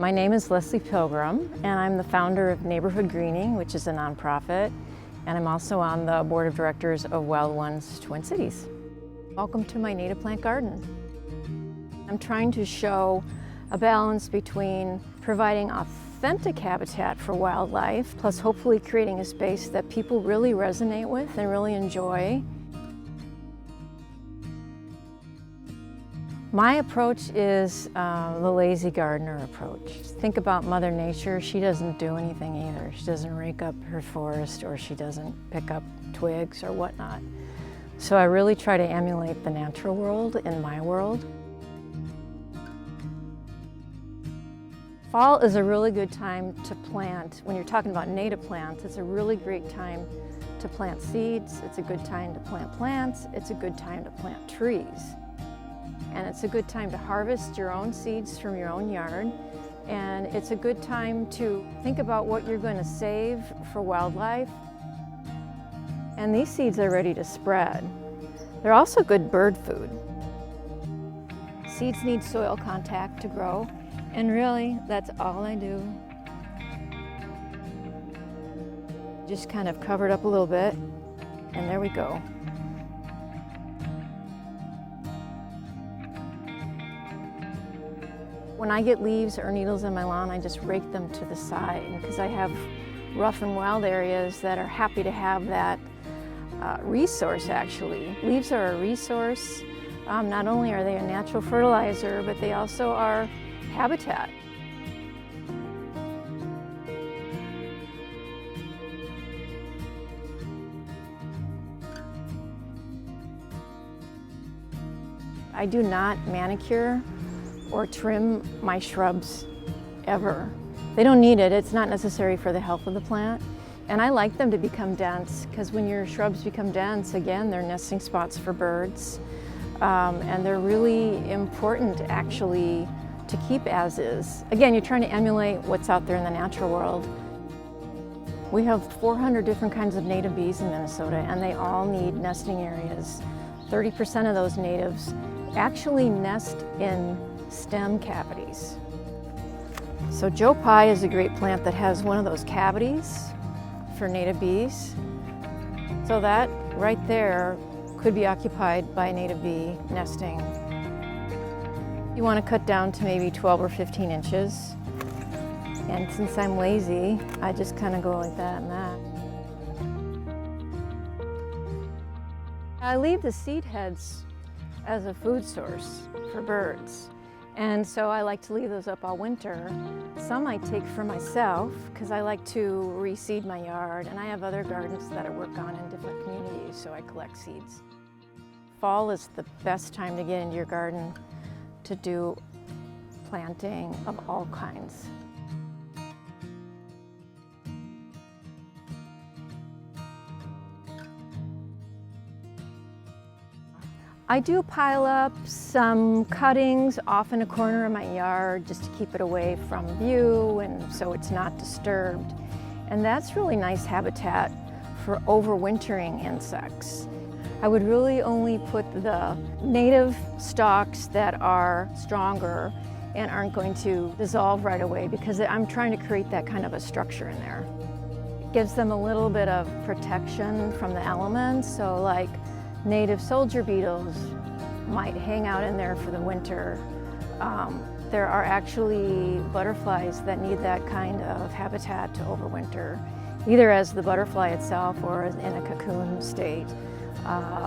My name is Leslie Pilgrim, and I'm the founder of Neighborhood Greening, which is a nonprofit, and I'm also on the board of directors of Wild Ones Twin Cities. Welcome to my native plant garden. I'm trying to show a balance between providing authentic habitat for wildlife, plus hopefully creating a space that people really resonate with and really enjoy. My approach is the lazy gardener approach. Think about Mother Nature. She doesn't do anything either. She doesn't rake up her forest, or she doesn't pick up twigs or whatnot. So I really try to emulate the natural world in my world. Fall is a really good time to plant. When you're talking about native plants, it's a really great time to plant seeds. It's a good time to plant plants. It's a good time to plant trees. And it's a good time to harvest your own seeds from your own yard. And it's a good time to think about what you're going to save for wildlife. And these seeds are ready to spread. They're also good bird food. Seeds need soil contact to grow. And really, that's all I do. Just kind of cover it up a little bit, and there we go. When I get leaves or needles in my lawn, I just rake them to the side because I have rough and wild areas that are happy to have that resource, actually. Leaves are a resource. Not only are they a natural fertilizer, but they also are habitat. I do not manicure or trim my shrubs ever. They don't need it. It's not necessary for the health of the plant. And I like them to become dense because when your shrubs become dense, again, they're nesting spots for birds. And they're really important actually to keep as is. Again, you're trying to emulate what's out there in the natural world. We have 400 different kinds of native bees in Minnesota, and they all need nesting areas. 30% of those natives actually nest in stem cavities. So Joe Pye is a great plant that has one of those cavities for native bees. So that right there could be occupied by a native bee nesting. You want to cut down to maybe 12 or 15 inches. And since I'm lazy, I just kind of go like that and that. I leave the seed heads as a food source for birds. And so I like to leave those up all winter. Some I take for myself because I like to reseed my yard, and I have other gardens that I work on in different communities, so I collect seeds. Fall is the best time to get into your garden to do planting of all kinds. I do pile up some cuttings off in a corner of my yard just to keep it away from view and so it's not disturbed. And that's really nice habitat for overwintering insects. I would really only put the native stalks that are stronger and aren't going to dissolve right away because I'm trying to create that kind of a structure in there. It gives them a little bit of protection from the elements, so like native soldier beetles might hang out in there for the winter. There are actually butterflies that need that kind of habitat to overwinter, either as the butterfly itself or in a cocoon state.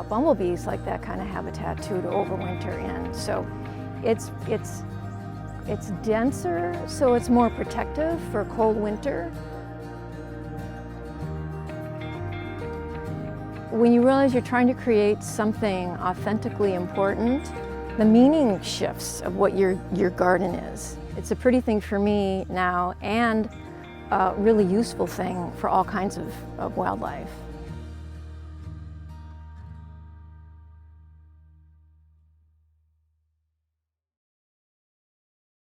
Bumblebees like that kind of habitat too to overwinter in. So it's denser, so it's more protective for a cold winter. When you realize you're trying to create something authentically important, the meaning shifts of what your garden is. It's a pretty thing for me now and a really useful thing for all kinds of wildlife.